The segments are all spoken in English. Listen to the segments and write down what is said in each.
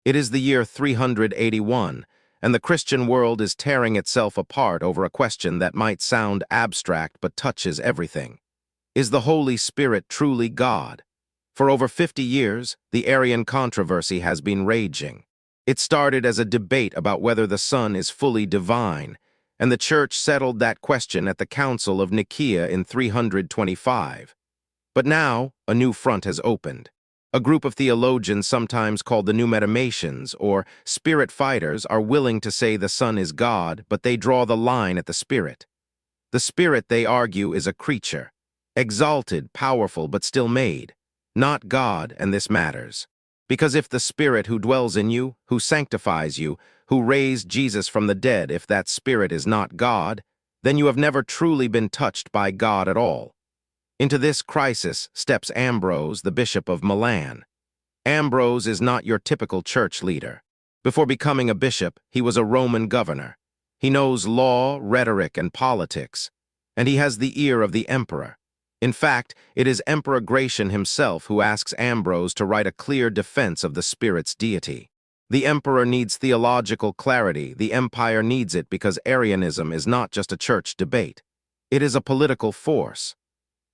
It is the year 381, and the Christian world is tearing itself apart over a question that might sound abstract but touches everything. Is the Holy Spirit truly God? For over 50 years, the Arian controversy has been raging. It started as a debate about whether the Son is fully divine, and the Church settled that question at the Council of Nicaea in 325. But now, a new front has opened. A group of theologians, sometimes called the New Metamaticians, or Spirit Fighters, are willing to say the Son is God, but they draw the line at the Spirit. The Spirit, they argue, is a creature, exalted, powerful, but still made, not God, and this matters. Because if the Spirit who dwells in you, who sanctifies you, who raised Jesus from the dead, if that Spirit is not God, then you have never truly been touched by God at all. Into this crisis steps Ambrose, the Bishop of Milan. Ambrose is not your typical church leader. Before becoming a bishop, he was a Roman governor. He knows law, rhetoric, and politics, and he has the ear of the emperor. In fact, it is Emperor Gratian himself who asks Ambrose to write a clear defense of the Spirit's deity. The emperor needs theological clarity. The empire needs it because Arianism is not just a church debate. It is a political force.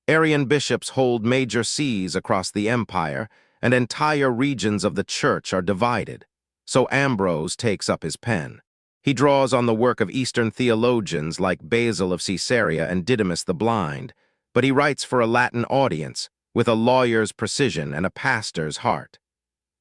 Arian bishops hold major sees across the empire, and entire regions of the church are divided. So Ambrose takes up his pen. He draws on the work of Eastern theologians like Basil of Caesarea and Didymus the Blind, but he writes for a Latin audience, with a lawyer's precision and a pastor's heart.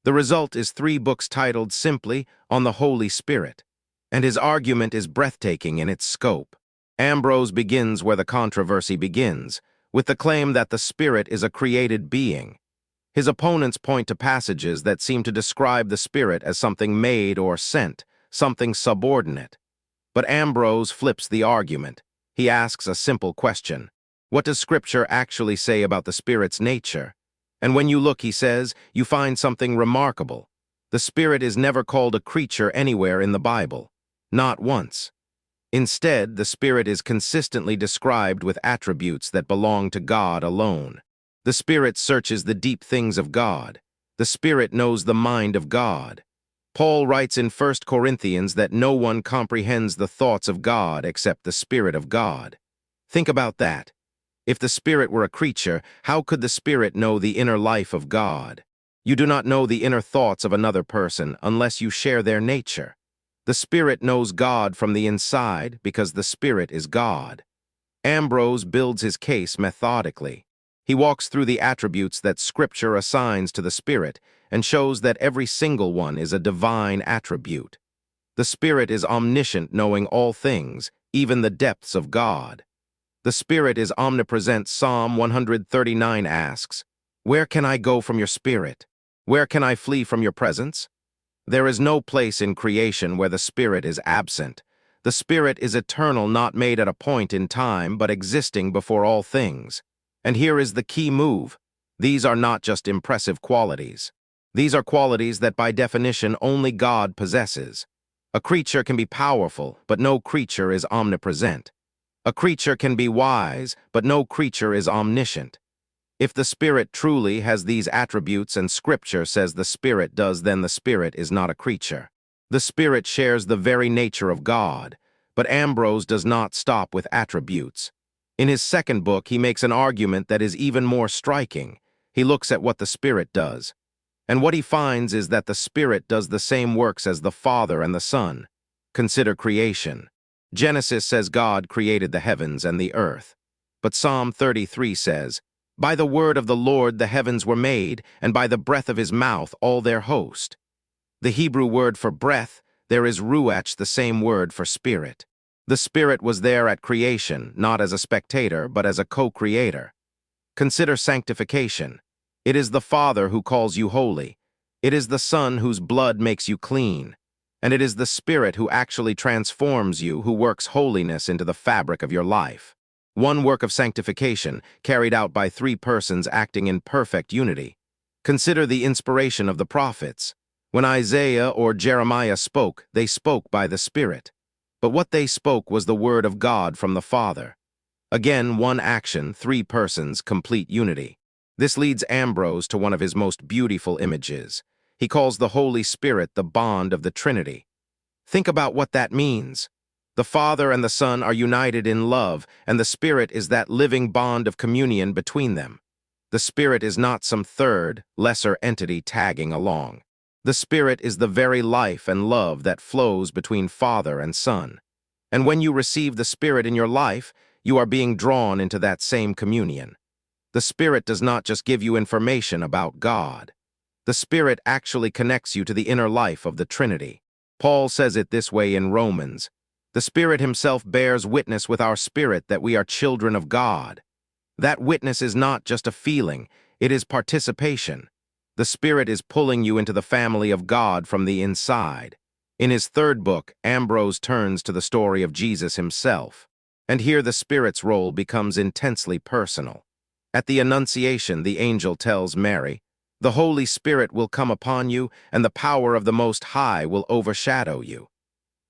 The result is 3 books titled simply On the Holy Spirit, and his argument is breathtaking in its scope. Ambrose begins where the controversy begins, with the claim that the Spirit is a created being. His opponents point to passages that seem to describe the Spirit as something made or sent, something subordinate. But Ambrose flips the argument. He asks a simple question. What does Scripture actually say about the Spirit's nature? And when you look, he says, you find something remarkable. The Spirit is never called a creature anywhere in the Bible. Not once. Instead, the Spirit is consistently described with attributes that belong to God alone. The Spirit searches the deep things of God. The Spirit knows the mind of God. Paul writes in 1 Corinthians that no one comprehends the thoughts of God except the Spirit of God. Think about that. If the Spirit were a creature, how could the Spirit know the inner life of God? You do not know the inner thoughts of another person unless you share their nature. The Spirit knows God from the inside because the Spirit is God. Ambrose builds his case methodically. He walks through the attributes that Scripture assigns to the Spirit and shows that every single one is a divine attribute. The Spirit is omniscient, knowing all things, even the depths of God. The Spirit is omnipresent. Psalm 139 asks, "Where can I go from your Spirit? Where can I flee from your presence?" There is no place in creation where the Spirit is absent. The Spirit is eternal, not made at a point in time, but existing before all things. And here is the key move. These are not just impressive qualities. These are qualities that by definition only God possesses. A creature can be powerful, but no creature is omnipresent. A creature can be wise, but no creature is omniscient. If the Spirit truly has these attributes and Scripture says the Spirit does, then the Spirit is not a creature. The Spirit shares the very nature of God, but Ambrose does not stop with attributes. In his second book, he makes an argument that is even more striking. He looks at what the Spirit does. And what he finds is that the Spirit does the same works as the Father and the Son. Consider creation. Genesis says God created the heavens and the earth. But Psalm 33 says, "By the word of the Lord the heavens were made, and by the breath of his mouth all their host." The Hebrew word for breath, there is ruach, the same word for spirit. The Spirit was there at creation, not as a spectator, but as a co-creator. Consider sanctification. It is the Father who calls you holy. It is the Son whose blood makes you clean. And it is the Spirit who actually transforms you, who works holiness into the fabric of your life. One work of sanctification, carried out by 3 persons acting in perfect unity. Consider the inspiration of the prophets. When Isaiah or Jeremiah spoke, they spoke by the Spirit. But what they spoke was the word of God from the Father. Again, one action, 3 persons, complete unity. This leads Ambrose to one of his most beautiful images. He calls the Holy Spirit the bond of the Trinity. Think about what that means. The Father and the Son are united in love, and the Spirit is that living bond of communion between them. The Spirit is not some third, lesser entity tagging along. The Spirit is the very life and love that flows between Father and Son. And when you receive the Spirit in your life, you are being drawn into that same communion. The Spirit does not just give you information about God. The Spirit actually connects you to the inner life of the Trinity. Paul says it this way in Romans: "The Spirit himself bears witness with our spirit that we are children of God." That witness is not just a feeling, it is participation. The Spirit is pulling you into the family of God from the inside. In his third book, Ambrose turns to the story of Jesus himself. And here the Spirit's role becomes intensely personal. At the Annunciation, the angel tells Mary, "The Holy Spirit will come upon you, and the power of the Most High will overshadow you."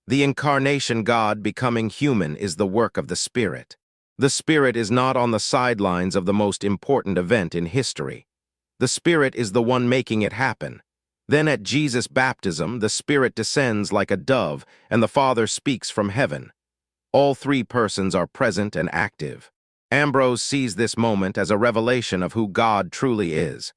The Incarnation, God becoming human, is the work of the Spirit. The Spirit is not on the sidelines of the most important event in history. The Spirit is the one making it happen. Then at Jesus' baptism, the Spirit descends like a dove, and the Father speaks from heaven. All three persons are present and active. Ambrose sees this moment as a revelation of who God truly is.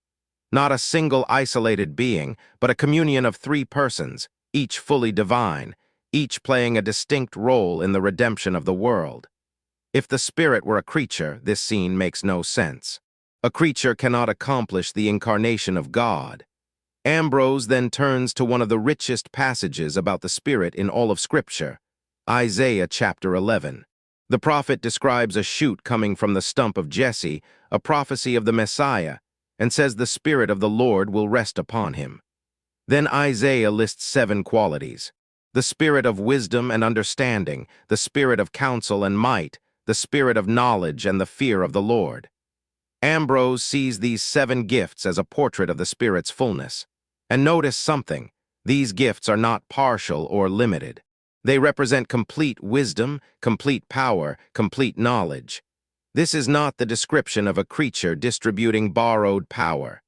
Not a single isolated being, but a communion of three persons, each fully divine, each playing a distinct role in the redemption of the world. If the Spirit were a creature, this scene makes no sense. A creature cannot accomplish the incarnation of God. Ambrose then turns to one of the richest passages about the Spirit in all of Scripture, Isaiah chapter 11. The prophet describes a shoot coming from the stump of Jesse, a prophecy of the Messiah, and says the Spirit of the Lord will rest upon him. Then Isaiah lists 7 qualities: the Spirit of wisdom and understanding, the Spirit of counsel and might, the Spirit of knowledge and the fear of the Lord. Ambrose sees these 7 gifts as a portrait of the Spirit's fullness. And notice something: these gifts are not partial or limited. They represent complete wisdom, complete power, complete knowledge. This is not the description of a creature distributing borrowed power.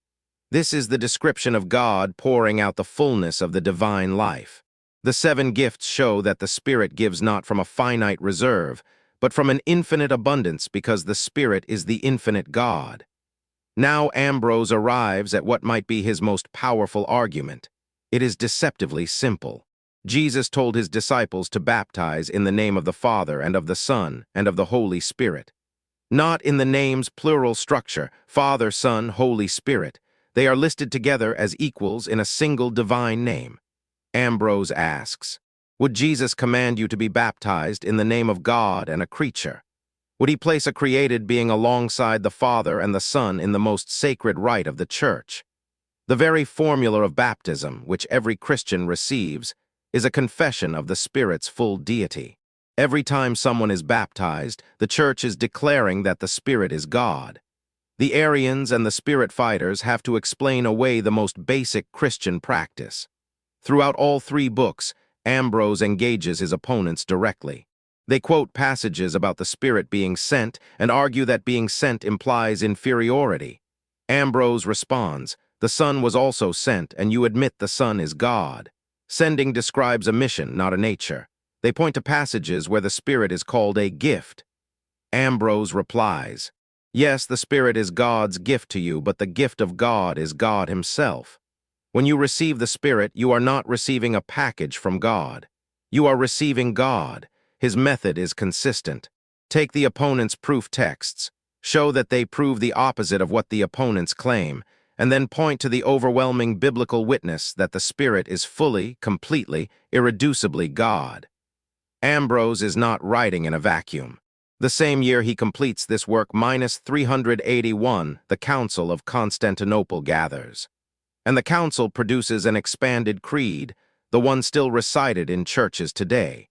This is the description of God pouring out the fullness of the divine life. The 7 gifts show that the Spirit gives not from a finite reserve, but from an infinite abundance, because the Spirit is the infinite God. Now Ambrose arrives at what might be his most powerful argument. It is deceptively simple. Jesus told his disciples to baptize in the name of the Father and of the Son and of the Holy Spirit. Not in the name's plural structure, Father, Son, Holy Spirit. They are listed together as equals in a single divine name. Ambrose asks, would Jesus command you to be baptized in the name of God and a creature? Would he place a created being alongside the Father and the Son in the most sacred rite of the Church? The very formula of baptism, which every Christian receives, is a confession of the Spirit's full deity. Every time someone is baptized, the Church is declaring that the Spirit is God. The Arians and the Spirit fighters have to explain away the most basic Christian practice. Throughout all 3 books, Ambrose engages his opponents directly. They quote passages about the Spirit being sent and argue that being sent implies inferiority. Ambrose responds, the Son was also sent, and you admit the Son is God. Sending describes a mission, not a nature. They point to passages where the Spirit is called a gift. Ambrose replies, yes, the Spirit is God's gift to you, but the gift of God is God himself. When you receive the Spirit, you are not receiving a package from God. You are receiving God. His method is consistent. Take the opponent's proof texts, show that they prove the opposite of what the opponents claim, and then point to the overwhelming biblical witness that the Spirit is fully, completely, irreducibly God. Ambrose is not writing in a vacuum. The same year he completes this work, minus 381, the Council of Constantinople gathers. And the council produces an expanded creed, the one still recited in churches today.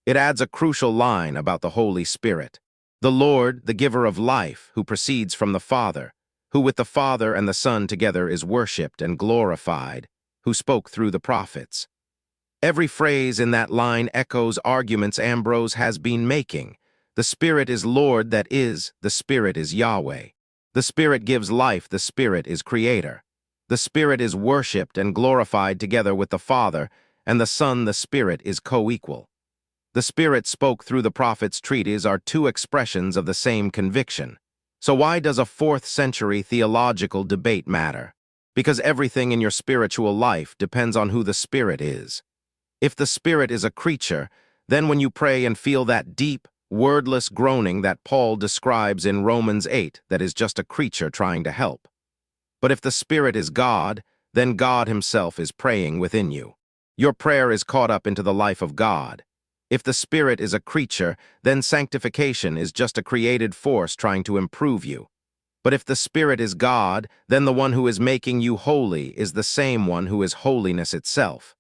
It adds a crucial line about the Holy Spirit. The Lord, the giver of life, who proceeds from the Father, who with the Father and the Son together is worshipped and glorified, who spoke through the prophets. Every phrase in that line echoes arguments Ambrose has been making. The Spirit is Lord, that is, the Spirit is Yahweh. The Spirit gives life, the Spirit is Creator. The Spirit is worshipped and glorified together with the Father, and the Son, the Spirit, is co-equal. The Spirit spoke through the prophets' treatise are two expressions of the same conviction. So why does a 4th century theological debate matter? Because everything in your spiritual life depends on who the Spirit is. If the Spirit is a creature, then when you pray and feel that deep, wordless groaning that Paul describes in Romans 8, that is just a creature trying to help. But if the Spirit is God, then God himself is praying within you. Your prayer is caught up into the life of God. If the Spirit is a creature, then sanctification is just a created force trying to improve you. But if the Spirit is God, then the one who is making you holy is the same one who is holiness itself.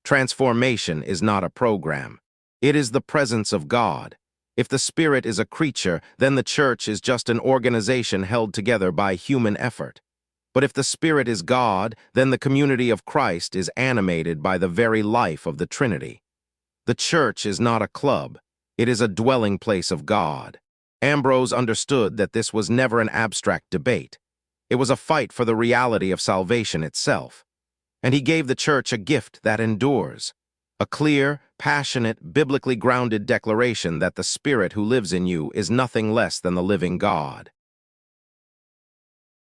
Transformation is not a program. It is the presence of God. If the Spirit is a creature, then the church is just an organization held together by human effort. But if the Spirit is God, then the community of Christ is animated by the very life of the Trinity. The church is not a club. It is a dwelling place of God. Ambrose understood that this was never an abstract debate. It was a fight for the reality of salvation itself. And he gave the church a gift that endures. A clear, passionate, biblically grounded declaration that the Spirit who lives in you is nothing less than the living God.